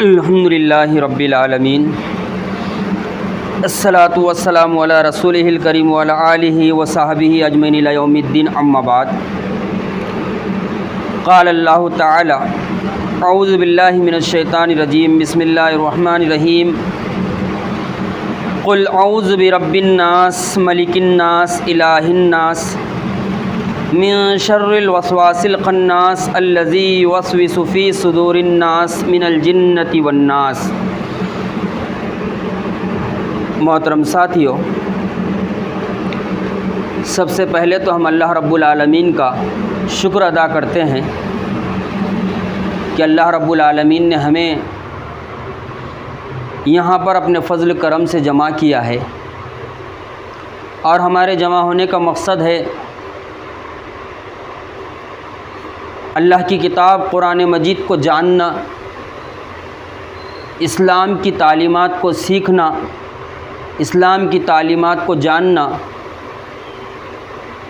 الحمدللہ رب العالمین، الصلاۃ والسلام علی رسولہ الکریم وعلی آلہ وصحبہ اجمعین الی یوم الدین، اما بعد۔ قال اللہ تعالی اعوذ باللہ من الشیطان الرجیم، بسم اللہ الرحمن الرحیم۔ قل اعوذ برب الناس ملک الناس الہ الناس من شر الوسواس الخناس الذی یوسوس فی صدور الناس من الجنۃ والناس۔ محترم ساتھیو، سب سے پہلے تو ہم اللہ رب العالمین کا شکر ادا کرتے ہیں کہ اللہ رب العالمین نے ہمیں یہاں پر اپنے فضل کرم سے جمع کیا ہے، اور ہمارے جمع ہونے کا مقصد ہے اللہ کی کتاب قرآن مجید کو جاننا، اسلام کی تعلیمات کو سیکھنا، اسلام کی تعلیمات کو جاننا،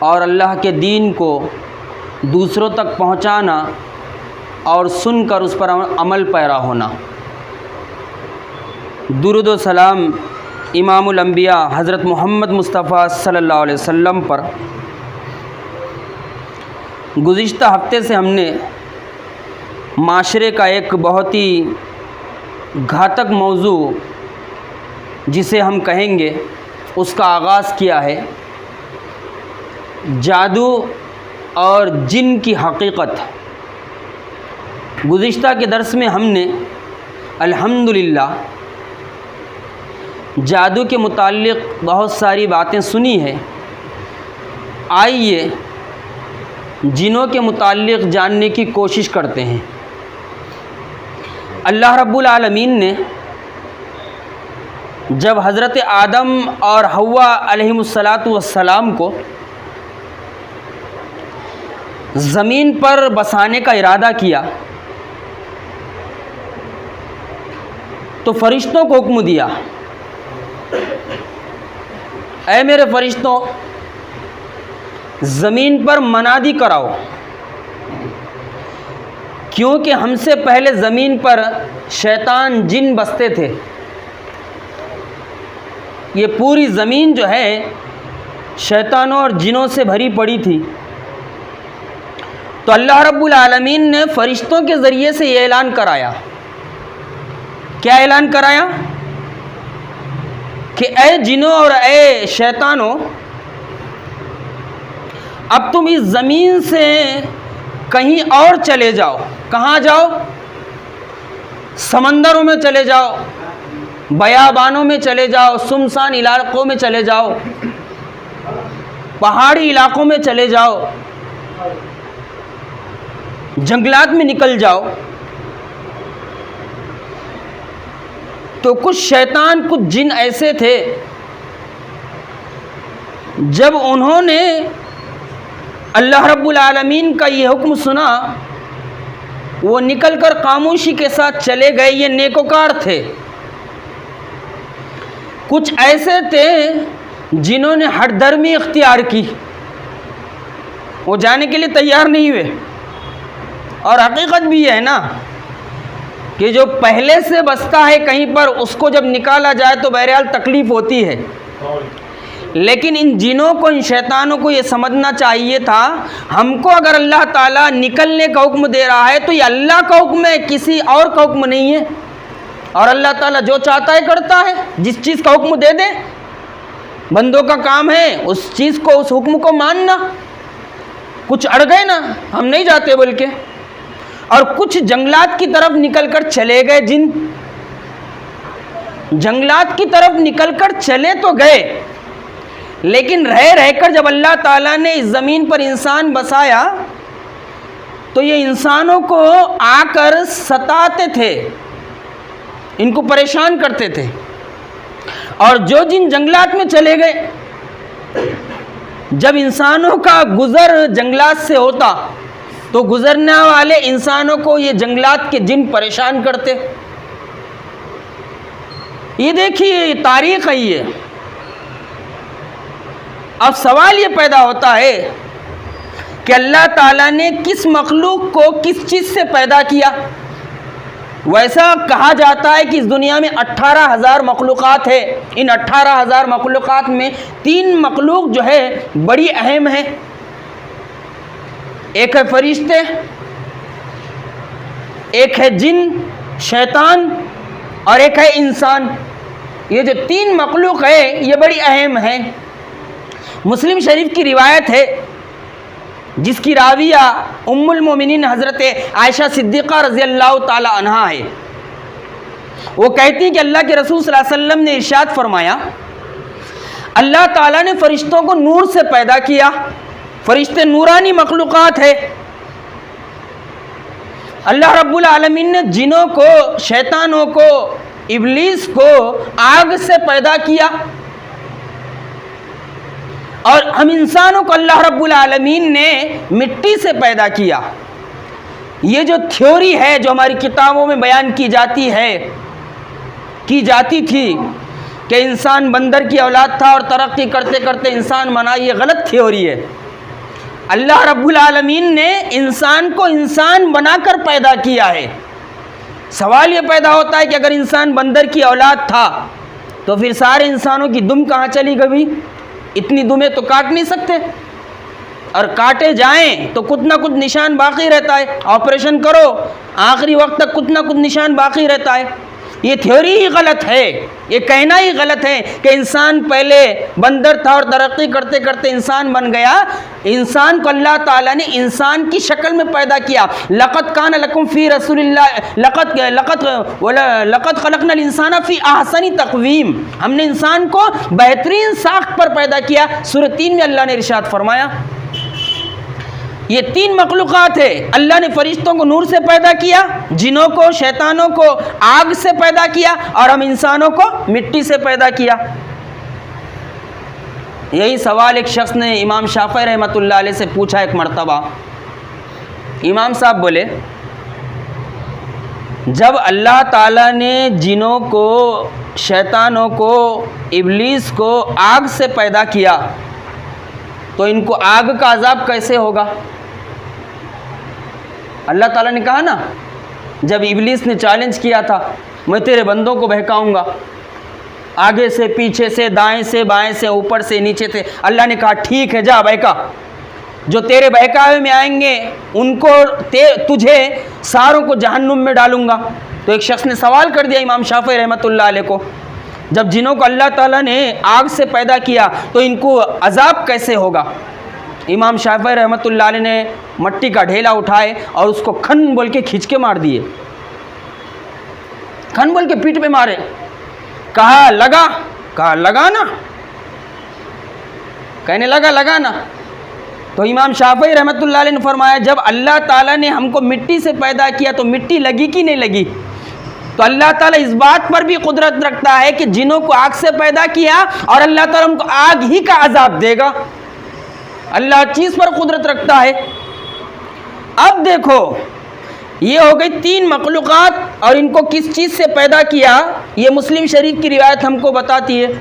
اور اللہ کے دین کو دوسروں تک پہنچانا اور سن کر اس پر عمل پیرا ہونا۔ درود و سلام امام الانبیاء حضرت محمد مصطفیٰ صلی اللہ علیہ وسلم پر۔ گزشتہ ہفتے سے ہم نے معاشرے کا ایک بہت ہی گھاتک موضوع جسے ہم کہیں گے اس کا آغاز کیا ہے، جادو اور جن کی حقیقت۔ گزشتہ کے درس میں ہم نے الحمدللہ جادو کے متعلق بہت ساری باتیں سنی ہیں۔ آئیے جنوں کے متعلق جاننے کی کوشش کرتے ہیں۔ اللہ رب العالمین نے جب حضرت آدم اور حوا علیہم السلام کو زمین پر بسانے کا ارادہ کیا تو فرشتوں کو حکم دیا، اے میرے فرشتوں، زمین پر منادی کراؤ، کیونکہ ہم سے پہلے زمین پر شیطان جن بستے تھے۔ یہ پوری زمین جو ہے شیطانوں اور جنوں سے بھری پڑی تھی۔ تو اللہ رب العالمین نے فرشتوں کے ذریعے سے یہ اعلان کرایا۔ کیا اعلان کرایا؟ کہ اے جنوں اور اے شیطانوں، اب تم اس زمین سے کہیں اور چلے جاؤ۔ کہاں جاؤ؟ سمندروں میں چلے جاؤ، بیابانوں میں چلے جاؤ، سنسان علاقوں میں چلے جاؤ، پہاڑی علاقوں میں چلے جاؤ، جنگلات میں نکل جاؤ۔ تو کچھ شیطان، کچھ جن ایسے تھے، جب انہوں نے اللہ رب العالمین کا یہ حکم سنا، وہ نکل کر خاموشی کے ساتھ چلے گئے۔ یہ نیکوکار تھے۔ کچھ ایسے تھے جنہوں نے ہٹ دھرمی اختیار کی، وہ جانے کے لیے تیار نہیں ہوئے۔ اور حقیقت بھی یہ ہے نا کہ جو پہلے سے بستا ہے کہیں پر، اس کو جب نکالا جائے تو بہرحال تکلیف ہوتی ہے، لیکن ان جنوں کو، ان شیطانوں کو یہ سمجھنا چاہیے تھا، ہم کو اگر اللہ تعالیٰ نکلنے کا حکم دے رہا ہے تو یہ اللہ کا حکم ہے، کسی اور کا حکم نہیں ہے۔ اور اللہ تعالیٰ جو چاہتا ہے کرتا ہے، جس چیز کا حکم دے دے، بندوں کا کام ہے اس چیز کو، اس حکم کو ماننا۔ کچھ اڑ گئے نا، ہم نہیں جاتے بلکہ، اور کچھ جنگلات کی طرف نکل کر چلے گئے۔ جن جنگلات کی طرف نکل کر چلے تو گئے، لیکن رہ کر جب اللہ تعالیٰ نے اس زمین پر انسان بسایا تو یہ انسانوں کو آ کر ستاتے تھے، ان کو پریشان کرتے تھے۔ اور جو جن جنگلات میں چلے گئے، جب انسانوں کا گزر جنگلات سے ہوتا تو گزرنے والے انسانوں کو یہ جنگلات کے جن پریشان کرتے۔ یہ دیکھیے تاریخ ہے یہ۔ اب سوال یہ پیدا ہوتا ہے کہ اللہ تعالیٰ نے کس مخلوق کو کس چیز سے پیدا کیا؟ ویسا کہا جاتا ہے کہ اس دنیا میں 18,000 مخلوقات ہے. ان 18,000 مخلوقات میں 3 مخلوق جو ہے بڑی اہم ہے. ایک ہے فرشتے، ایک ہے جن شیطان، اور ایک ہے انسان. یہ جو 3 مخلوق ہے یہ بڑی اہم ہے. مسلم شریف کی روایت ہے جس کی راویہ ام المومنین حضرت عائشہ صدیقہ رضی اللہ تعالی عنہا ہے. وہ کہتی ہیں کہ اللہ کے رسول صلی اللہ علیہ وسلم نے ارشاد فرمایا، اللہ تعالیٰ نے فرشتوں کو نور سے پیدا کیا. فرشتے نورانی مخلوقات ہے. اللہ رب العالمین نے جنوں کو، شیطانوں کو، ابلیس کو آگ سے پیدا کیا، اور ہم انسانوں کو اللہ رب العالمین نے مٹی سے پیدا کیا. یہ جو تھیوری ہے جو ہماری کتابوں میں بیان کی جاتی تھی کہ انسان بندر کی اولاد تھا اور ترقی کرتے کرتے انسان بنا، یہ غلط تھیوری ہے. اللہ رب العالمین نے انسان کو انسان بنا کر پیدا کیا ہے. سوال یہ پیدا ہوتا ہے کہ اگر انسان بندر کی اولاد تھا تو پھر سارے انسانوں کی دم کہاں چلی گئی؟ اتنی دمیں تو کاٹ نہیں سکتے، اور کاٹے جائیں تو کچھ نہ کچھ نشان باقی رہتا ہے. آپریشن کرو آخری وقت تک کچھ نہ کچھ نشان باقی رہتا ہے. یہ تھیوری ہی غلط ہے، یہ کہنا ہی غلط ہے کہ انسان پہلے بندر تھا اور ترقی کرتے کرتے انسان بن گیا. انسان کو اللہ تعالیٰ نے انسان کی شکل میں پیدا کیا. لقد کان لکم فی رسول اللہ لقد خلقنا الانسان فی احسن تقویم. ہم نے انسان کو بہترین ساخت پر پیدا کیا. سورہ 3 میں اللہ نے ارشاد فرمایا. یہ 3 مخلوقات ہے. اللہ نے فرشتوں کو نور سے پیدا کیا، جنوں کو، شیطانوں کو آگ سے پیدا کیا، اور ہم انسانوں کو مٹی سے پیدا کیا. یہی سوال ایک شخص نے امام شافعی رحمۃ اللہ علیہ سے پوچھا ایک مرتبہ. امام صاحب بولے، جب اللہ تعالیٰ نے جنوں کو، شیطانوں کو، ابلیس کو آگ سے پیدا کیا تو ان کو آگ کا عذاب کیسے ہوگا؟ اللہ تعالیٰ نے کہا نا، جب ابلیس نے چیلنج کیا تھا، میں تیرے بندوں کو بہکاؤں گا، آگے سے، پیچھے سے، دائیں سے، بائیں سے، اوپر سے، نیچے سے. اللہ نے کہا ٹھیک ہے جا بہکا. جو تیرے بہکاوے میں آئیں گے ان کو، تجھے ساروں کو جہنم میں ڈالوں گا. تو ایک شخص نے سوال کر دیا امام شافعی رحمۃ اللہ علیہ کو، جب جنوں کو اللہ تعالیٰ نے آگ سے پیدا کیا تو ان کو عذاب کیسے ہوگا؟ امام شافعی رحمۃ اللہ علیہ نے مٹی کا ڈھیلا اٹھائے اور اس کو کھن بول کے کھینچ کے مار دیے. کھن بول کے پیٹھ پہ مارے. کہا لگا نا. کہنے لگا نا. تو امام شافعی رحمۃ اللہ علیہ نے فرمایا، جب اللہ تعالیٰ نے ہم کو مٹی سے پیدا کیا تو مٹی لگی کہ نہیں لگی؟ تو اللہ تعالیٰ اس بات پر بھی قدرت رکھتا ہے کہ جنوں کو آگ سے پیدا کیا اور اللہ تعالیٰ ان کو آگ ہی کا عذاب دے گا. اللہ چیز پر قدرت رکھتا ہے. اب دیکھو، یہ ہو گئی 3 مخلوقات، اور ان کو کس چیز سے پیدا کیا یہ مسلم شریف کی روایت ہم کو بتاتی ہے.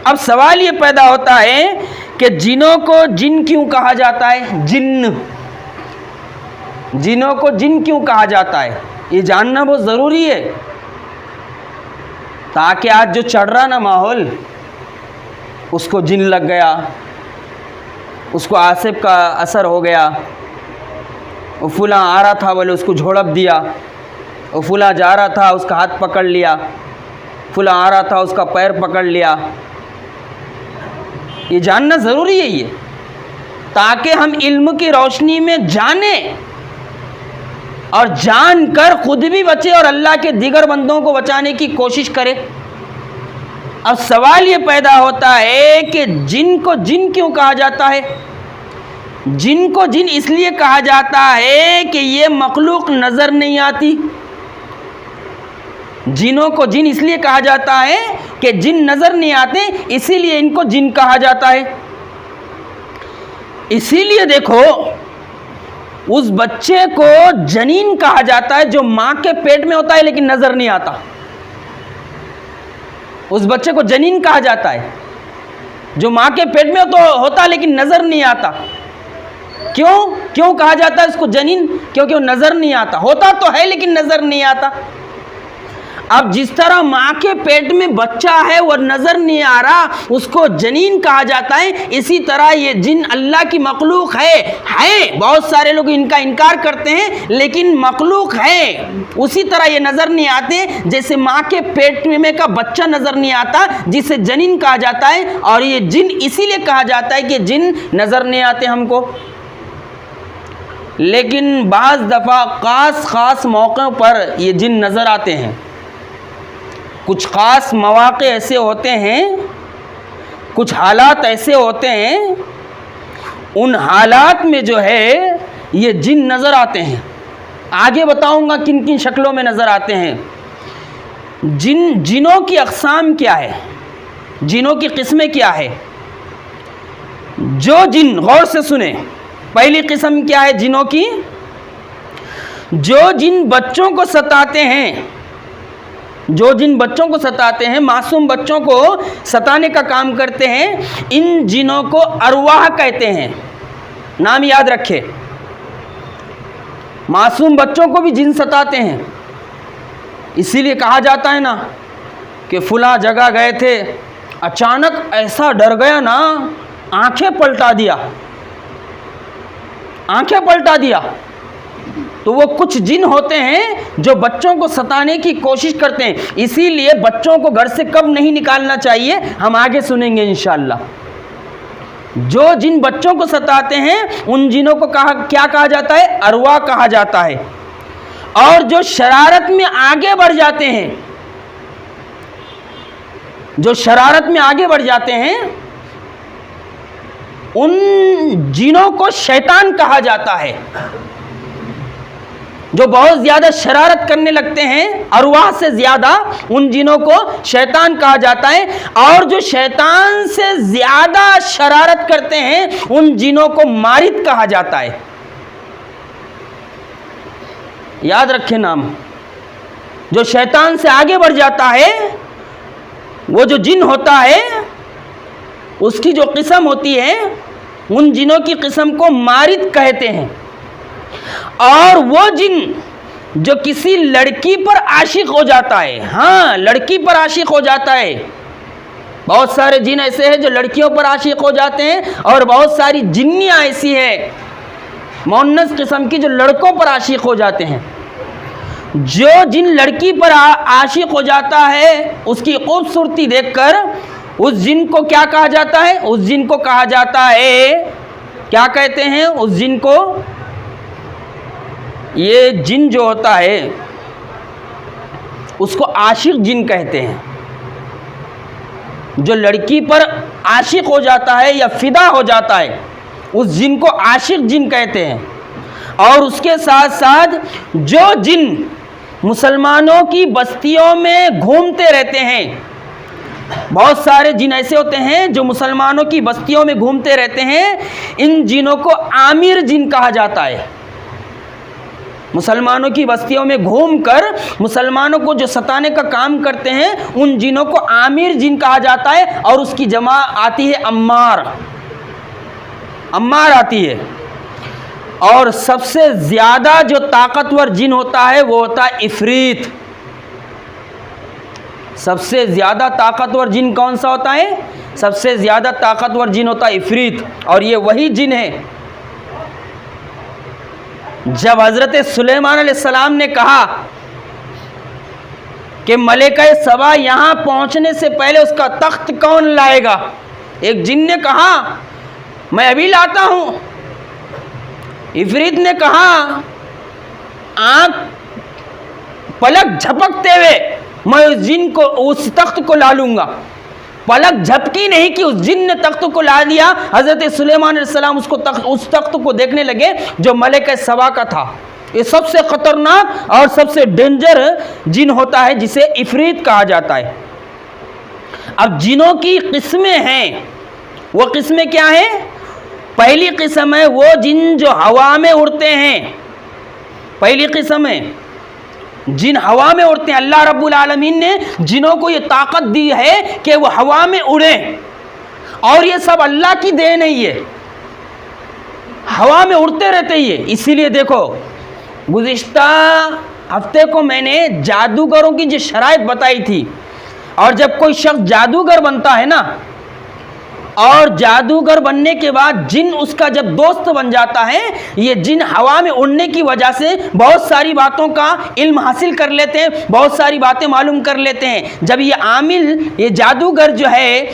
اب سوال یہ پیدا ہوتا ہے کہ جنوں کو جن کیوں کہا جاتا ہے؟ جنوں کو جن کیوں کہا جاتا ہے یہ جاننا بہت ضروری ہے، تاکہ آج جو چڑھ رہا نا ماحول، اس کو جن لگ گیا، اس کو آصف کا اثر ہو گیا، وہ فلاں آ رہا تھا بولے اس کو جھوڑپ دیا، وہ فلاں جا رہا تھا اس کا ہاتھ پکڑ لیا، فلاں آ رہا تھا اس کا پیر پکڑ لیا. یہ جاننا ضروری ہے یہ، تاکہ ہم علم کی روشنی میں جانیں اور جان کر خود بھی بچے اور اللہ کے دیگر بندوں کو بچانے کی کوشش کرے. اب سوال یہ پیدا ہوتا ہے کہ جن کو جن کیوں کہا جاتا ہے؟ جن کو جن اس لیے کہا جاتا ہے کہ یہ مخلوق نظر نہیں آتی. جنوں کو جن اس لیے کہا جاتا ہے کہ جن نظر نہیں آتے، اسی لیے ان کو جن کہا جاتا ہے. اسی لیے دیکھو، اس بچے کو جنین کہا جاتا ہے جو ماں کے پیٹ میں ہوتا ہے لیکن نظر نہیں آتا. اس بچے کو جنین کہا جاتا ہے جو ماں کے پیٹ میں تو ہوتا لیکن نظر نہیں آتا. کیوں کہا جاتا ہے اس کو جنین؟ کیونکہ وہ نظر نہیں آتا. ہوتا تو ہے لیکن نظر نہیں آتا. اب جس طرح ماں کے پیٹ میں بچہ ہے وہ نظر نہیں آ رہا، اس کو جنین کہا جاتا ہے، اسی طرح یہ جن اللہ کی مخلوق ہے، بہت سارے لوگ ان کا انکار کرتے ہیں لیکن مخلوق ہے، اسی طرح یہ نظر نہیں آتے جیسے ماں کے پیٹ میں کا بچہ نظر نہیں آتا جسے جنین کہا جاتا ہے، اور یہ جن اسی لیے کہا جاتا ہے کہ جن نظر نہیں آتے ہم کو، لیکن بعض دفعہ خاص موقعوں پر یہ جن نظر آتے ہیں۔ کچھ خاص مواقع ایسے ہوتے ہیں، کچھ حالات ایسے ہوتے ہیں، ان حالات میں جو ہے یہ جن نظر آتے ہیں۔ آگے بتاؤں گا کن کن شکلوں میں نظر آتے ہیں۔ جنوں کی اقسام کیا ہے، جنوں کی قسمیں کیا ہے؟ جو جن، غور سے سنیں، پہلی قسم کیا ہے جنوں کی؟ جو جن بچوں کو ستاتے ہیں، جو جن بچوں کو ستاتے ہیں، معصوم بچوں کو ستانے کا کام کرتے ہیں، ان جنوں کو ارواح کہتے ہیں۔ نام یاد رکھے، معصوم بچوں کو بھی جن ستاتے ہیں، اسی لیے کہا جاتا ہے نا کہ فلاں جگہ گئے تھے، اچانک ایسا ڈر گیا نا، آنکھیں پلٹا دیا، تو وہ کچھ جن ہوتے ہیں جو بچوں کو ستانے کی کوشش کرتے ہیں، اسی لیے بچوں کو گھر سے کب نہیں نکالنا چاہیے، ہم آگے سنیں گے انشاءاللہ۔ جو جن بچوں کو ستاتے ہیں ان جنوں کو کیا کہا جاتا ہے؟ ارواح کہا جاتا ہے۔ اور جو شرارت میں آگے بڑھ جاتے ہیں، جو شرارت میں آگے بڑھ جاتے ہیں، ان جنوں کو شیطان کہا جاتا ہے۔ جو بہت زیادہ شرارت کرنے لگتے ہیں ارواح سے زیادہ، ان جنوں کو شیطان کہا جاتا ہے۔ اور جو شیطان سے زیادہ شرارت کرتے ہیں ان جنوں کو مارد کہا جاتا ہے۔ یاد رکھیں نام، جو شیطان سے آگے بڑھ جاتا ہے، وہ جو جن ہوتا ہے اس کی جو قسم ہوتی ہے، ان جنوں کی قسم کو مارد کہتے ہیں۔ اور وہ جن جو کسی لڑکی پر عاشق ہو جاتا ہے، ہاں لڑکی پر عاشق ہو جاتا ہے، بہت سارے جن ایسے ہیں جو لڑکیوں پر عاشق ہو جاتے ہیں، اور بہت ساری جنیاں ایسی ہیں مؤنث قسم کی جو لڑکوں پر عاشق ہو جاتے ہیں۔ جو جن لڑکی پر عاشق ہو جاتا ہے، اس کی خوبصورتی دیکھ کر اس جن کو کیا کہا جاتا ہے؟ اس جن کو کہا جاتا ہے، کیا کہتے ہیں اس جن کو؟ یہ جن جو ہوتا ہے اس کو عاشق جن کہتے ہیں۔ جو لڑکی پر عاشق ہو جاتا ہے یا فدا ہو جاتا ہے اس جن کو عاشق جن کہتے ہیں۔ اور اس کے ساتھ ساتھ جو جن مسلمانوں کی بستیوں میں گھومتے رہتے ہیں، بہت سارے جن ایسے ہوتے ہیں جو مسلمانوں کی بستیوں میں گھومتے رہتے ہیں، ان جنوں کو عامر جن کہا جاتا ہے۔ مسلمانوں کی بستیوں میں گھوم کر مسلمانوں کو جو ستانے کا کام کرتے ہیں ان جنوں کو عامر جن کہا جاتا ہے، اور اس کی جمع آتی ہے عمار آتی ہے۔ اور سب سے زیادہ جو طاقتور جن ہوتا ہے وہ ہوتا ہے عفریت۔ سب سے زیادہ طاقتور جن کون سا ہوتا ہے؟ سب سے زیادہ طاقتور جن ہوتا ہے عفریت، اور یہ وہی جن ہے جب حضرت سلیمان علیہ السلام نے کہا کہ ملکہ سبا یہاں پہنچنے سے پہلے اس کا تخت کون لائے گا، ایک جن نے کہا میں ابھی لاتا ہوں، عفریت نے کہا آنکھ پلک جھپکتے ہوئے میں اس جن کو اس تخت کو لا لوں گا۔ پلک جھپکی نہیں کہ اس جن نے تخت کو لا دیا۔ حضرت سلیمان علیہ السلام اس تخت کو دیکھنے لگے جو ملکہ سبا کا تھا۔ یہ سب سے خطرناک اور سب سے ڈینجر جن ہوتا ہے جسے عفریت کہا جاتا ہے۔ اب جنوں کی قسمیں ہیں، وہ قسمیں کیا ہیں؟ پہلی قسم ہے وہ جن جو ہوا میں اڑتے ہیں، پہلی قسم ہے جن ہوا میں اڑتے ہیں۔ اللہ رب العالمین نے جنوں کو یہ طاقت دی ہے کہ وہ ہوا میں اڑیں، اور یہ سب اللہ کی دین نہیں ہے، ہوا میں اڑتے رہتے ہی ہے۔ اسی لیے دیکھو گزشتہ ہفتے کو میں نے جادوگروں کی جو شرائط بتائی تھی، اور جب کوئی شخص جادوگر بنتا ہے نا، اور جادوگر بننے کے بعد جن اس کا جب دوست بن جاتا ہے، یہ جن ہوا میں اڑنے کی وجہ سے بہت ساری باتوں کا علم حاصل کر لیتے ہیں، بہت ساری باتیں معلوم کر لیتے ہیں۔ جب یہ عامل، یہ جادوگر جو ہے،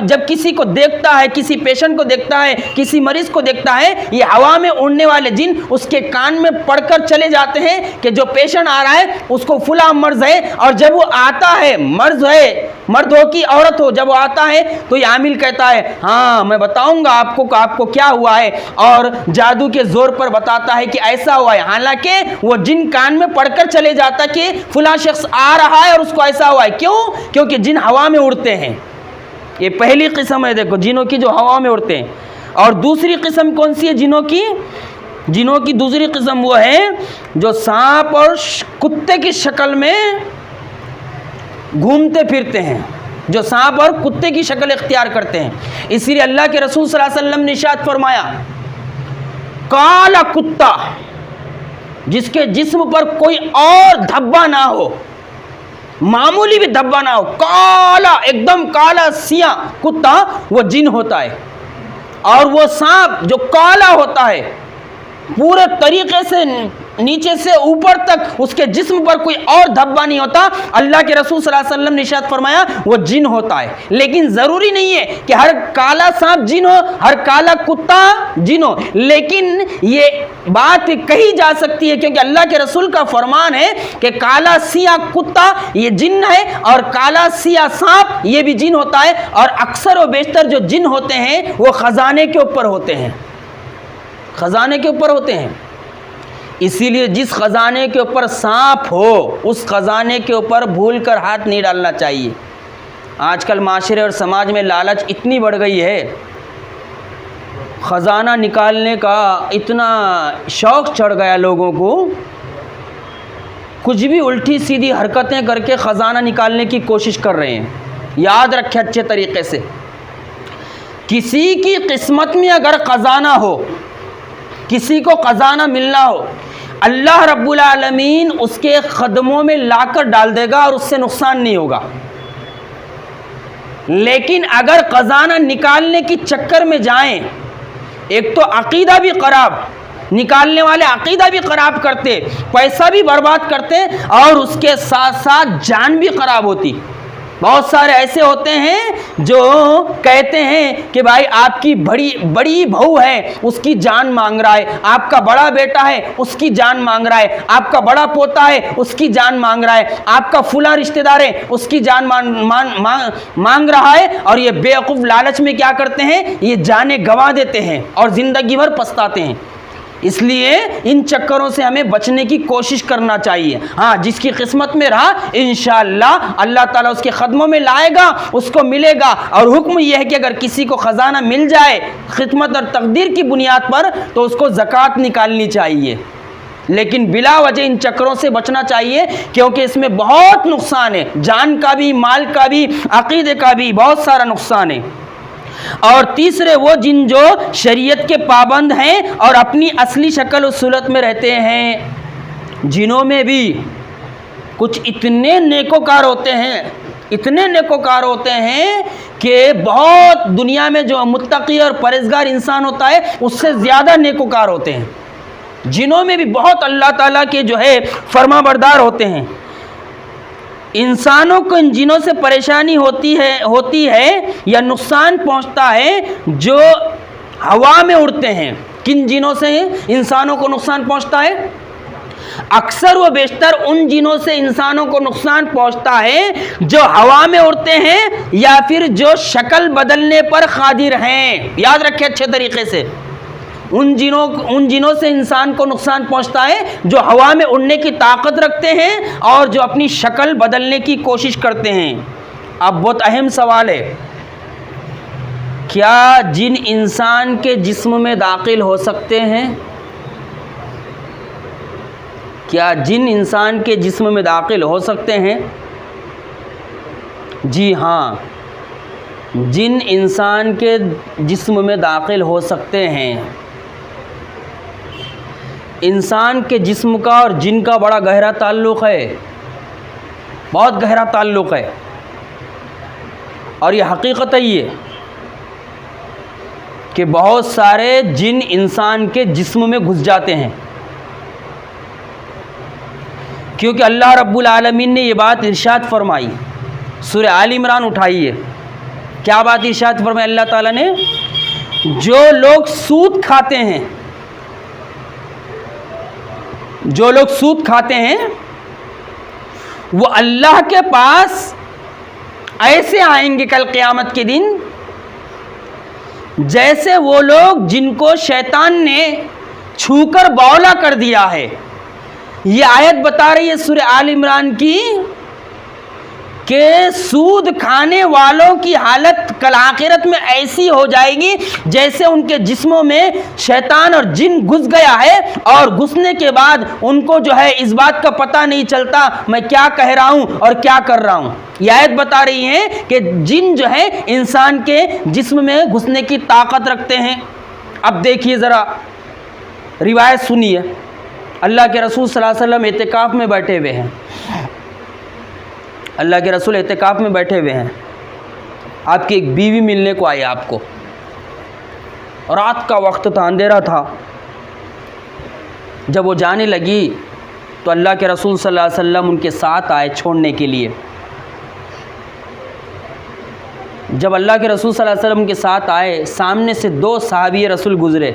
جب کسی کو دیکھتا ہے، کسی پیشنٹ کو دیکھتا ہے، کسی مریض کو دیکھتا ہے، یہ ہوا میں اڑنے والے جن اس کے کان میں پڑھ کر چلے جاتے ہیں کہ جو پیشنٹ آ رہا ہے اس کو فلاں مرض ہے، اور جب وہ آتا ہے، مرض ہے، مرد ہو کہ عورت ہو، جب وہ آتا ہے تو یہ عامل کہتا ہے ہاں میں بتاؤں گا آپ کو کیا ہوا ہے، اور جادو کے زور پر بتاتا ہے کہ ایسا ہوا ہے، حالانکہ وہ جن کان میں پڑھ کر چلے جاتا کہ فلاں شخص آ رہا ہے اور اس کو ایسا ہوا ہے۔ کیوں؟ کیونکہ جن ہوا میں اڑتے ہیں۔ یہ پہلی قسم ہے، دیکھو، جنوں کی جو ہوا میں اڑتے ہیں۔ اور دوسری قسم کون سی ہے جنوں کی؟ جنوں کی دوسری قسم وہ ہے جو سانپ اور کتے کی شکل میں گھومتے پھرتے ہیں، جو سانپ اور کتے کی شکل اختیار کرتے ہیں۔ اسی لیے اللہ کے رسول صلی اللہ علیہ وسلم نے ارشاد فرمایا، کالا کتا جس کے جسم پر کوئی اور دھبا نہ ہو، معمولی بھی دھبا نہ ہو، کالا، ایک دم کالا سیاہ کتا، وہ جن ہوتا ہے۔ اور وہ سانپ جو کالا ہوتا ہے، پورے طریقے سے نیچے سے اوپر تک اس کے جسم پر کوئی اور دھبا نہیں ہوتا، اللہ کے رسول صلی اللہ علیہ وسلم نے ارشاد فرمایا وہ جن ہوتا ہے۔ لیکن ضروری نہیں ہے کہ ہر کالا سانپ جن ہو، ہر کالا کتا جن ہو، لیکن یہ بات کہی جا سکتی ہے کیونکہ اللہ کے رسول کا فرمان ہے کہ کالا سیاہ کتا یہ جن ہے، اور کالا سیاہ سانپ یہ بھی جن ہوتا ہے۔ اور اکثر و بیشتر جو جن ہوتے ہیں وہ خزانے کے اوپر ہوتے ہیں، خزانے کے اوپر ہوتے ہیں۔ اسی لیے جس خزانے کے اوپر سانپ ہو، اس خزانے کے اوپر بھول کر ہاتھ نہیں ڈالنا چاہیے۔ آج کل معاشرے اور سماج میں لالچ اتنی بڑھ گئی ہے، خزانہ نکالنے کا اتنا شوق چڑھ گیا لوگوں کو، کچھ بھی الٹی سیدھی حرکتیں کر کے خزانہ نکالنے کی کوشش کر رہے ہیں۔ یاد رکھیں اچھے طریقے سے، کسی کی قسمت میں اگر خزانہ ہو، کسی کو خزانہ ملنا ہو، اللہ رب العالمین اس کے قدموں میں لا کر ڈال دے گا اور اس سے نقصان نہیں ہوگا۔ لیکن اگر خزانہ نکالنے کی چکر میں جائیں، ایک تو عقیدہ بھی خراب، نکالنے والے عقیدہ بھی خراب کرتے، پیسہ بھی برباد کرتے، اور اس کے ساتھ ساتھ جان بھی خراب ہوتی۔ بہت سارے ایسے ہوتے ہیں جو کہتے ہیں کہ بھائی آپ کی بڑی بہو ہے، اس کی جان مانگ رہا ہے، آپ کا بڑا بیٹا ہے، اس کی جان مانگ رہا ہے، آپ کا بڑا پوتا ہے، اس کی جان مانگ رہا ہے، آپ کا فلاں رشتہ دار ہے، اس کی جان مانگ رہا ہے، اور یہ بے وقوف لالچ میں کیا کرتے ہیں، یہ جانیں گنوا دیتے ہیں اور زندگی بھر پچھتاتے ہیں۔ اس لیے ان چکروں سے ہمیں بچنے کی کوشش کرنا چاہیے۔ ہاں، جس کی قسمت میں رہا انشاءاللہ اللہ تعالیٰ اس کے قدموں میں لائے گا، اس کو ملے گا۔ اور حکم یہ ہے کہ اگر کسی کو خزانہ مل جائے خدمت اور تقدیر کی بنیاد پر تو اس کو زکوٰۃ نکالنی چاہیے، لیکن بلا وجہ ان چکروں سے بچنا چاہیے کیونکہ اس میں بہت نقصان ہے، جان کا بھی، مال کا بھی، عقیدے کا بھی، بہت سارا نقصان ہے۔ اور تیسرے وہ جن جو شریعت کے پابند ہیں اور اپنی اصلی شکل و صورت میں رہتے ہیں۔ جنوں میں بھی کچھ اتنے نیکوکار ہوتے ہیں، اتنے نیکوکار ہوتے ہیں کہ بہت دنیا میں جو متقی اور پرہیزگار انسان ہوتا ہے اس سے زیادہ نیکوکار ہوتے ہیں۔ جنوں میں بھی بہت اللہ تعالیٰ کے جو ہے فرما بردار ہوتے ہیں۔ انسانوں کو ان جنوں سے پریشانی ہوتی ہے یا نقصان پہنچتا ہے جو ہوا میں اڑتے ہیں۔ کن جنوں سے انسانوں کو نقصان پہنچتا ہے؟ اکثر و بیشتر ان جنوں سے انسانوں کو نقصان پہنچتا ہے جو ہوا میں اڑتے ہیں یا پھر جو شکل بدلنے پر قادر ہیں۔ یاد رکھیں اچھے طریقے سے، ان جنوں سے انسان کو نقصان پہنچتا ہے جو ہوا میں اڑنے کی طاقت رکھتے ہیں اور جو اپنی شکل بدلنے کی کوشش کرتے ہیں۔ اب بہت اہم سوال ہے، کیا جن انسان کے جسم میں داخل ہو سکتے ہیں؟ کیا جن انسان کے جسم میں داخل ہو سکتے ہیں؟ جی ہاں، جن انسان کے جسم میں داخل ہو سکتے ہیں۔ انسان کے جسم کا اور جن کا بڑا گہرا تعلق ہے، بہت گہرا تعلق ہے، اور یہ حقیقت ہے یہ کہ بہت سارے جن انسان کے جسم میں گھس جاتے ہیں، کیونکہ اللہ رب العالمین نے یہ بات ارشاد فرمائی، سورہ آل عمران اٹھائیے، کیا بات ارشاد فرمائی اللہ تعالیٰ نے؟ جو لوگ سود کھاتے ہیں، جو لوگ سود کھاتے ہیں وہ اللہ کے پاس ایسے آئیں گے کل قیامت کے دن جیسے وہ لوگ جن کو شیطان نے چھو کر بولا کر دیا ہے۔ یہ آیت بتا رہی ہے سورہ آل عمران کی کہ سود کھانے والوں کی حالت کل آخرت میں ایسی ہو جائے گی جیسے ان کے جسموں میں شیطان اور جن گھس گیا ہے، اور گھسنے کے بعد ان کو جو ہے اس بات کا پتہ نہیں چلتا میں کیا کہہ رہا ہوں اور کیا کر رہا ہوں۔ یہ آیت بتا رہی ہے کہ جن جو ہے انسان کے جسم میں گھسنے کی طاقت رکھتے ہیں۔ اب دیکھیے ذرا روایت سنیے، اللہ کے رسول صلی اللہ علیہ وسلم اعتکاف میں بیٹھے ہوئے ہیں، اللہ کے رسول اعتکاف میں بیٹھے ہوئے ہیں، آپ کی ایک بیوی ملنے کو آئی آپ کو، رات کا وقت تھا، اندھیرا تھا، جب وہ جانے لگی تو اللہ کے رسول صلی اللہ علیہ وسلم ان کے ساتھ آئے چھوڑنے کے لیے۔ جب اللہ کے رسول صلی اللہ علیہ وسلم کے ساتھ آئے، سامنے سے دو صحابی رسول گزرے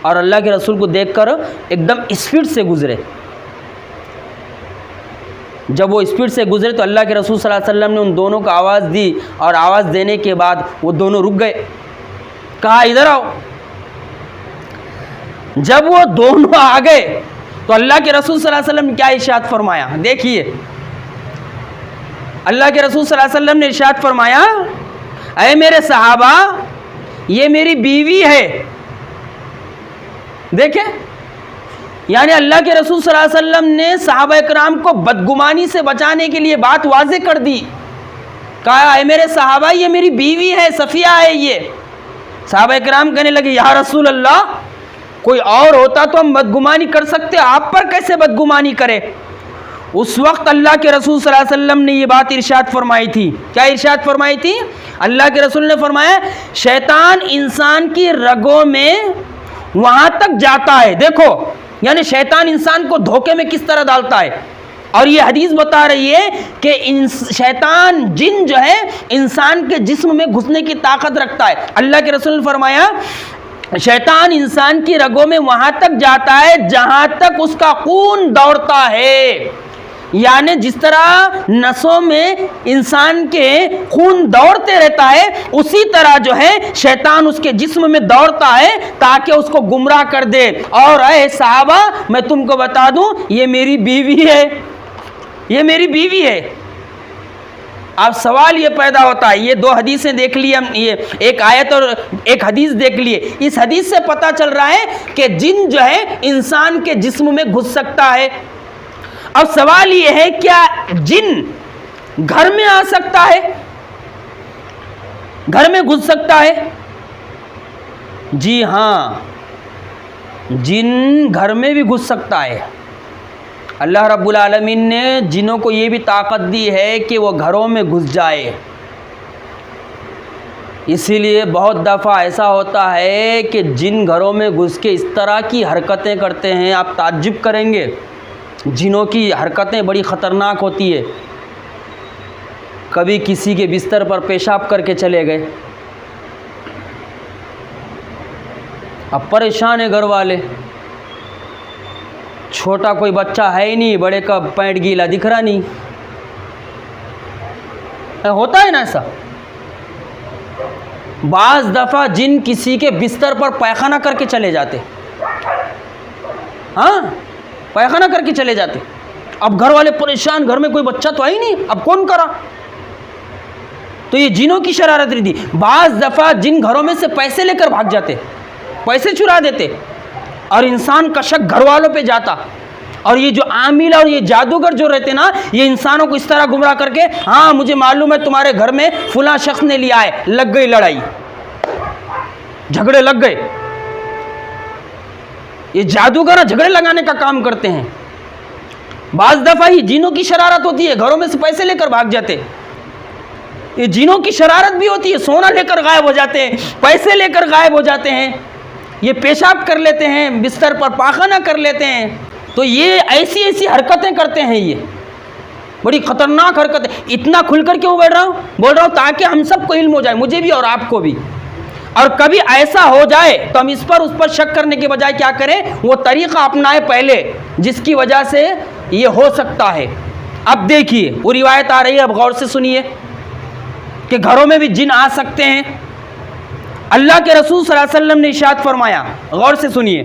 اور اللہ کے رسول کو دیکھ کر ایک دم اسپیڈ سے گزرے۔ جب وہ اسپیڈ سے گزرے تو اللہ کے رسول صلی اللہ علیہ وسلم نے ان دونوں کو آواز دی، اور آواز دینے کے بعد وہ دونوں رک گئے، کہا ادھر آؤ۔ جب وہ دونوں آ گئے تو اللہ کے رسول صلی اللہ علیہ وسلم نے کیا ارشاد فرمایا؟ دیکھیے اللہ کے رسول صلی اللہ علیہ وسلم نے ارشاد فرمایا، اے میرے صحابہ یہ میری بیوی ہے۔ دیکھیں، یعنی اللہ کے رسول صلی اللہ علیہ وسلم نے صحابہ اکرام کو بدگمانی سے بچانے کے لیے بات واضح کر دی، کہا اے میرے صحابہ یہ میری بیوی ہے، صفیہ ہے یہ۔ صحابہ اکرام کہنے لگے یا رسول اللہ کوئی اور ہوتا تو ہم بدگمانی کر سکتے، آپ پر کیسے بدگمانی کرے؟ اس وقت اللہ کے رسول صلی اللہ علیہ وسلم نے یہ بات ارشاد فرمائی تھی۔ کیا ارشاد فرمائی تھی؟ اللہ کے رسول نے فرمایا شیطان انسان کی رگوں میں وہاں تک جاتا ہے، دیکھو یعنی شیطان انسان کو دھوکے میں کس طرح ڈالتا ہے، اور یہ حدیث بتا رہی ہے کہ شیطان جن جو ہے انسان کے جسم میں گھسنے کی طاقت رکھتا ہے۔ اللہ کے رسول نے فرمایا شیطان انسان کی رگوں میں وہاں تک جاتا ہے جہاں تک اس کا خون دوڑتا ہے، یعنی جس طرح نسوں میں انسان کے خون دوڑتے رہتا ہے اسی طرح جو ہے شیطان اس کے جسم میں دوڑتا ہے تاکہ اس کو گمراہ کر دے۔ اور اے صحابہ میں تم کو بتا دوں یہ میری بیوی ہے، یہ میری بیوی ہے۔ اب سوال یہ پیدا ہوتا ہے، یہ دو حدیثیں دیکھ لی ہم، یہ ایک آیت اور ایک حدیث دیکھ لیے، اس حدیث سے پتہ چل رہا ہے کہ جن جو ہے انسان کے جسم میں گھس سکتا ہے۔ اب سوال یہ ہے کیا جن گھر میں آ سکتا ہے، گھر میں گھس سکتا ہے؟ جی ہاں، جن گھر میں بھی گھس سکتا ہے۔ اللہ رب العالمین نے جنوں کو یہ بھی طاقت دی ہے کہ وہ گھروں میں گھس جائے، اسی لیے بہت دفعہ ایسا ہوتا ہے کہ جن گھروں میں گھس کے اس طرح کی حرکتیں کرتے ہیں آپ تعجب کریں گے، جنوں کی حرکتیں بڑی خطرناک ہوتی ہے۔ کبھی کسی کے بستر پر پیشاب کر کے چلے گئے، اب پریشان ہے گھر والے، چھوٹا کوئی بچہ ہے ہی نہیں، بڑے کا پینٹ گیلا دکھ رہا نہیں، ہوتا ہے نا ایسا۔ بعض دفعہ جن کسی کے بستر پر پیخانہ کر کے چلے جاتے، ہاں پیخانہ کر کے چلے جاتے، اب گھر والے پریشان، گھر میں کوئی بچہ تو ہے ہی نہیں، اب کون کرا؟ تو یہ جنوں کی شرارت رہی تھی۔ بعض دفعہ جن گھروں میں سے پیسے لے کر بھاگ جاتے، پیسے چرا دیتے، اور انسان کا شک گھر والوں پہ جاتا، اور یہ جو عامل اور یہ جادوگر جو رہتے نا یہ انسانوں کو اس طرح گمراہ کر کے ہاں مجھے معلوم ہے تمہارے گھر میں فلاں شخص نے لیا ہے، لگ گئی لڑائی، جھگڑے لگ گئے۔ یہ جادوگر جھگڑے لگانے کا کام کرتے ہیں. بعض دفعہ ہی جینوں کی شرارت ہوتی ہے, گھروں میں سے پیسے لے کر بھاگ جاتے. یہ جینوں کی شرارت بھی ہوتی ہے, سونا لے کر غائب ہو جاتے ہیں, پیسے لے کر غائب ہو جاتے ہیں, یہ پیشاب کر لیتے ہیں, بستر پر پاخانہ کر لیتے ہیں. تو یہ ایسی ایسی حرکتیں کرتے ہیں, یہ بڑی خطرناک حرکت ہے. اتنا کھل کر کیوں بول رہا ہوں تاکہ ہم سب کو علم ہو جائے, مجھے بھی اور آپ کو بھی. اور کبھی ایسا ہو جائے تو ہم اس پر شک کرنے کے بجائے کیا کریں, وہ طریقہ اپنائے پہلے جس کی وجہ سے یہ ہو سکتا ہے. اب دیکھیے وہ روایت آ رہی ہے, اب غور سے سنیے کہ گھروں میں بھی جن آ سکتے ہیں. اللہ کے رسول صلی اللہ علیہ وسلم نے ارشاد فرمایا, غور سے سنیے,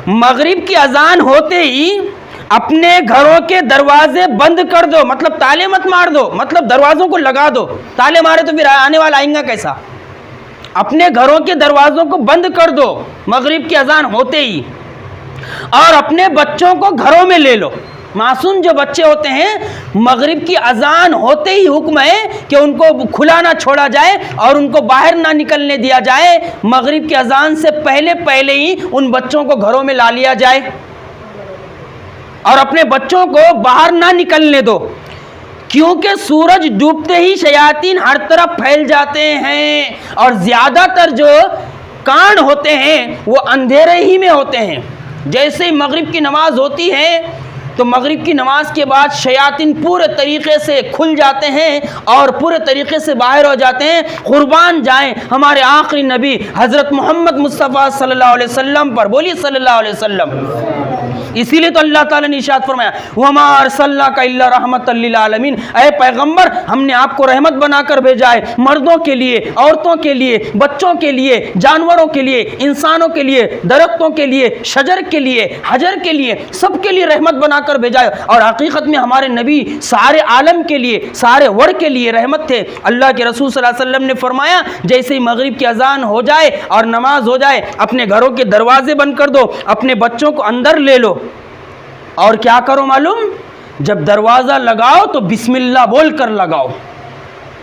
مغرب کی اذان ہوتے ہی اپنے گھروں کے دروازے بند کر دو, مطلب تالے مت مار دو, مطلب دروازوں کو لگا دو. تالے مارے تو پھر آنے والا آئیں گا کیسا؟ اپنے گھروں کے دروازوں کو بند کر دو مغرب کی اذان ہوتے ہی, اور اپنے بچوں کو گھروں میں لے لو. معصوم جو بچے ہوتے ہیں, مغرب کی اذان ہوتے ہی حکم ہے کہ ان کو کھلا نہ چھوڑا جائے اور ان کو باہر نہ نکلنے دیا جائے. مغرب کی اذان سے پہلے ہی ان بچوں کو گھروں میں لا لیا جائے اور اپنے بچوں کو باہر نہ نکلنے دو, کیونکہ سورج ڈوبتے ہی شیاطین ہر طرف پھیل جاتے ہیں, اور زیادہ تر جو کانڈ ہوتے ہیں وہ اندھیرے ہی میں ہوتے ہیں. جیسے ہی مغرب کی نماز ہوتی ہے تو مغرب کی نماز کے بعد شیاطین پورے طریقے سے کھل جاتے ہیں اور پورے طریقے سے باہر ہو جاتے ہیں. قربان جائیں ہمارے آخری نبی حضرت محمد مصطفیٰ صلی اللہ علیہ وسلم پر, بولیے صلی اللہ علیہ وسلم. اسی لیے تو اللہ تعالیٰ نے ارشاد فرمایا, وَمَا أَرْسَلْنَاكَ إِلَّا رَحْمَةً لِّلْعَالَمِينَ, اے پیغمبر ہم نے آپ کو رحمت بنا کر بھیجا ہے, مردوں کے لیے, عورتوں کے لیے, بچوں کے لیے, جانوروں کے لیے, انسانوں کے لیے, درختوں کے لیے, شجر کے لیے, حجر کے لیے, سب کے لیے رحمت بنا کر بھیجا ہے. اور حقیقت میں ہمارے نبی سارے عالم کے لیے, سارے ورڈ کے لیے رحمت تھے. اللہ کے رسول صلی اللہ علیہ وسلم نے فرمایا, جیسے ہی مغرب کی اذان ہو جائے اور نماز ہو جائے, اپنے گھروں کے دروازے بند کر دو, اپنے بچوں کو اندر لے لو, اور کیا کرو معلوم, جب دروازہ لگاؤ تو بسم اللہ بول کر لگاؤ.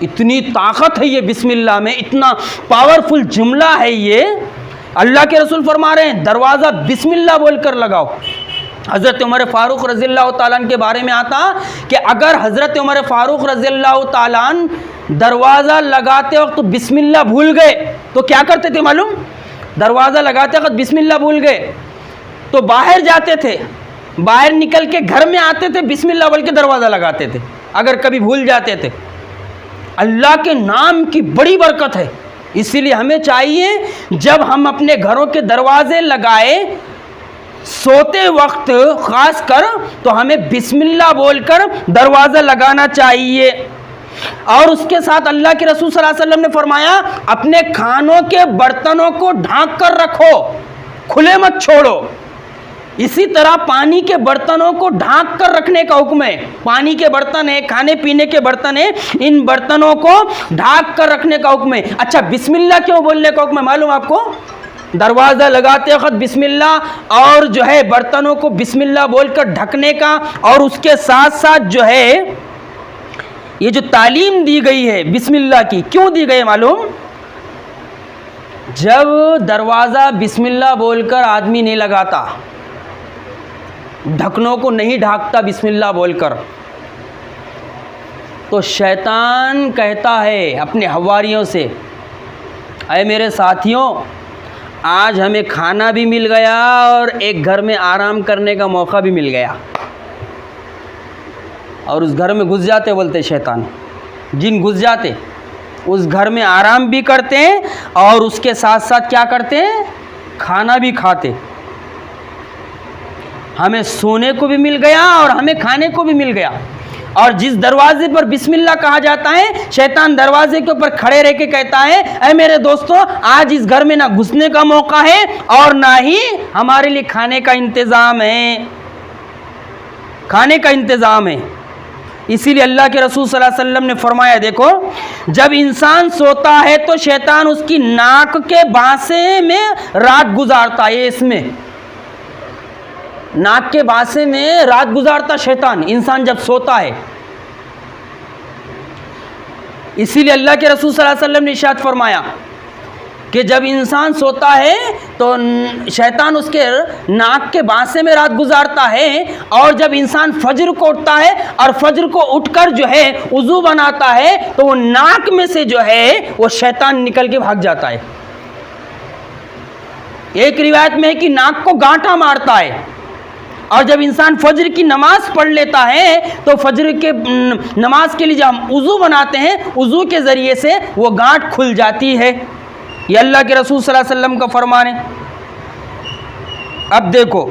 اتنی طاقت ہے یہ بسم اللہ میں, اتنا پاورفل جملہ ہے یہ. اللہ کے رسول فرما رہے ہیں دروازہ بسم اللہ بول کر لگاؤ. حضرت عمر فاروق رضی اللہ تعالیٰ عنہ کے بارے میں آتا کہ اگر حضرت عمر فاروق رضی اللہ تعالیٰ عنہ دروازہ لگاتے وقت بسم اللہ بھول گئے تو کیا کرتے تھے معلوم؟ دروازہ لگاتے وقت بسم اللہ بھول گئے تو باہر جاتے تھے, باہر نکل کے گھر میں آتے تھے, بسم اللہ بول کے دروازہ لگاتے تھے اگر کبھی بھول جاتے تھے. اللہ کے نام کی بڑی برکت ہے. اسی لیے ہمیں چاہیے جب ہم اپنے گھروں کے دروازے لگائے سوتے وقت خاص کر تو ہمیں بسم اللہ بول کر دروازہ لگانا چاہیے. اور اس کے ساتھ اللہ کے رسول صلی اللہ علیہ وسلم نے فرمایا اپنے کھانوں کے برتنوں کو ڈھانک کر رکھو, کھلے مت چھوڑو. اسی طرح پانی کے برتنوں کو ڈھانک کر رکھنے کا حکم ہے. پانی کے برتن ہیں, کھانے پینے کے برتن ہیں, ان برتنوں کو ڈھانک کر رکھنے کا حکم ہے. اچھا بسم اللہ کیوں بولنے کا حکم ہے معلوم آپ کو؟ دروازہ لگاتے وقت بسم اللہ اور جو ہے برتنوں کو بسم اللہ بول کر ڈھکنے کا, اور اس کے ساتھ ساتھ جو ہے یہ جو تعلیم دی گئی ہے بسم اللہ کی, کیوں دی گئی معلوم؟ جب دروازہ بسم اللہ بول کر آدمی نہیں لگاتا, ڈھکنوں کو نہیں ڈھانکتا بسم اللہ بول کر, تو شیطان کہتا ہے اپنے حواریوں سے, اے میرے ساتھیوں آج ہمیں کھانا بھی مل گیا اور ایک گھر میں آرام کرنے کا موقع بھی مل گیا. اور اس گھر میں گھس جاتے, بولتے شیطان, جن گھس جاتے اس گھر میں آرام بھی کرتے ہیں اور اس کے ساتھ ساتھ کیا کرتے ہیں, کھانا بھی کھاتے. ہمیں سونے کو بھی مل گیا اور ہمیں کھانے کو بھی مل گیا. اور جس دروازے پر بسم اللہ کہا جاتا ہے شیطان دروازے کے اوپر کھڑے رہ کے کہتا ہے اے میرے دوستوں آج اس گھر میں نہ گھسنے کا موقع ہے اور نہ ہی ہمارے لیے کھانے کا انتظام ہے, کھانے کا انتظام ہے. اسی لیے اللہ کے رسول صلی اللہ علیہ وسلم نے فرمایا دیکھو جب انسان سوتا ہے تو شیطان اس کی ناک کے بانسے میں رات گزارتا ہے. اس میں ناک کے بانسے میں رات گزارتا شیطان انسان جب سوتا ہے. اسی لیے اللہ کے رسول صلی اللہ علیہ وسلم نے ارشاد فرمایا کہ جب انسان سوتا ہے تو شیطان اس کے ناک کے بانسے میں رات گزارتا ہے، اور جب انسان فجر کو اٹھتا ہے اور فجر کو اٹھ کر جو ہے وضو بناتا ہے تو وہ ناک میں سے جو ہے وہ شیطان نکل کے بھاگ جاتا ہے۔ ایک روایت میں ہے کہ ناک کو گانٹھا مارتا ہے، اور جب انسان فجر کی نماز پڑھ لیتا ہے تو فجر کے نماز کے لیے جب ہم وضو بناتے ہیں، وضو کے ذریعے سے وہ گانٹھ کھل جاتی ہے۔ یہ اللہ کے رسول صلی اللہ علیہ وسلم کا فرمان ہے۔ اب دیکھو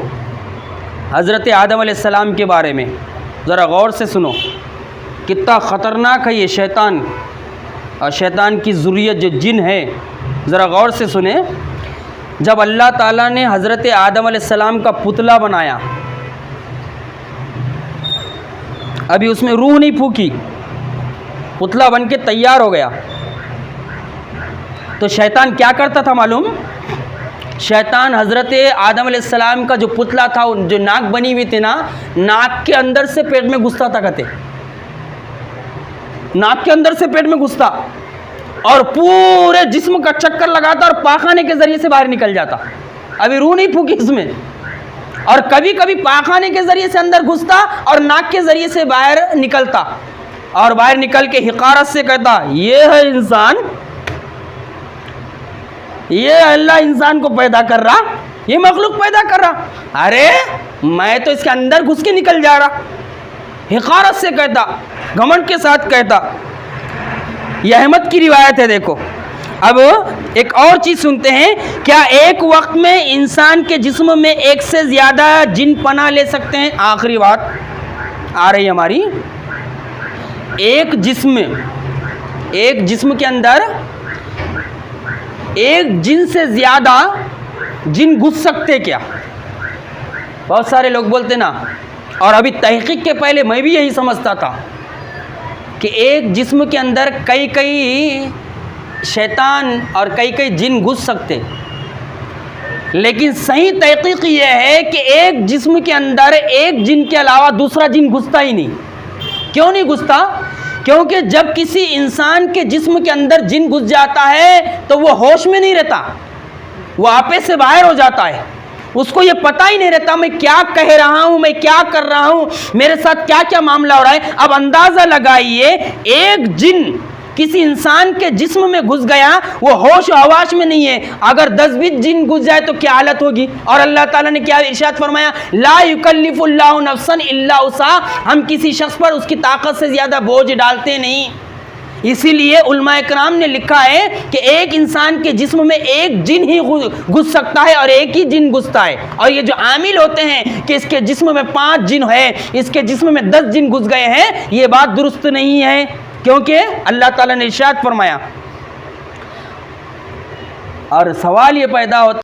حضرت آدم علیہ السلام کے بارے میں ذرا غور سے سنو، کتنا خطرناک ہے یہ شیطان اور شیطان کی ذریت جو جن ہے۔ ذرا غور سے سنیں، جب اللہ تعالیٰ نے حضرت آدم علیہ السلام کا پتلا بنایا، ابھی اس میں روح نہیں پھونکی، پتلا بن کے تیار ہو گیا، تو شیطان کیا کرتا تھا معلوم؟ شیطان حضرت آدم علیہ السلام کا جو پتلا تھا، جو ناک بنی ہوئی تھی نا، ناک کے اندر سے پیٹ میں گھستا تھا، کہتے ناک کے اندر سے پیٹ میں گھستا اور پورے جسم کا چکر لگاتا اور پاخانے کے ذریعے سے باہر نکل جاتا۔ ابھی روح نہیں پھونکی اس میں، اور کبھی کبھی پاخانے کے ذریعے سے اندر گھستا اور ناک کے ذریعے سے باہر نکلتا، اور باہر نکل کے حقارت سے کہتا یہ ہے انسان، یہ اللہ انسان کو پیدا کر رہا، یہ مخلوق پیدا کر رہا، ارے میں تو اس کے اندر گھس کے نکل جا رہا۔ حقارت سے کہتا، گھمنڈ کے ساتھ کہتا۔ یہ احمد کی روایت ہے۔ دیکھو اب ایک اور چیز سنتے ہیں، کیا ایک وقت میں انسان کے جسم میں ایک سے زیادہ جن پناہ لے سکتے ہیں؟ آخری بات آ رہی ہماری، ایک جسم کے اندر ایک جن سے زیادہ جن گھس سکتے کیا؟ بہت سارے لوگ بولتے نا، اور ابھی تحقیق کے پہلے میں بھی یہی سمجھتا تھا کہ ایک جسم کے اندر کئی شیطان اور کئی جن گھس سکتے، لیکن صحیح تحقیق یہ ہے کہ ایک جسم کے اندر ایک جن کے علاوہ دوسرا جن گھستا ہی نہیں۔ کیوں نہیں گھستا؟ کیونکہ جب کسی انسان کے جسم کے اندر جن گھس جاتا ہے تو وہ ہوش میں نہیں رہتا، وہ آپے سے باہر ہو جاتا ہے، اس کو یہ پتہ ہی نہیں رہتا میں کیا کہہ رہا ہوں، میں کیا کر رہا ہوں، میرے ساتھ کیا کیا معاملہ ہو رہا ہے۔ اب اندازہ لگائیے، ایک جن کسی انسان کے جسم میں گھس گیا، وہ ہوش و حواس میں نہیں ہے، اگر 10-20 جن گھس جائے تو کیا حالت ہوگی؟ اور اللہ تعالیٰ نے کیا ارشاد فرمایا؟ لا یکلف اللہ نفسا الا وسعها، ہم کسی شخص پر اس کی طاقت سے زیادہ بوجھ ڈالتے نہیں۔ اسی لیے علماء کرام نے لکھا ہے کہ ایک انسان کے جسم میں ایک جن ہی گھس سکتا ہے، اور ایک ہی جن گھستا ہے، اور یہ جو عامل ہوتے ہیں کہ اس کے جسم میں 5 جن ہے، اس کے جسم میں 10 جن گھس گئے ہیں، یہ بات درست نہیں ہے، کیونکہ اللہ تعالیٰ نے ارشاد فرمایا۔ اور سوال یہ پیدا ہوتا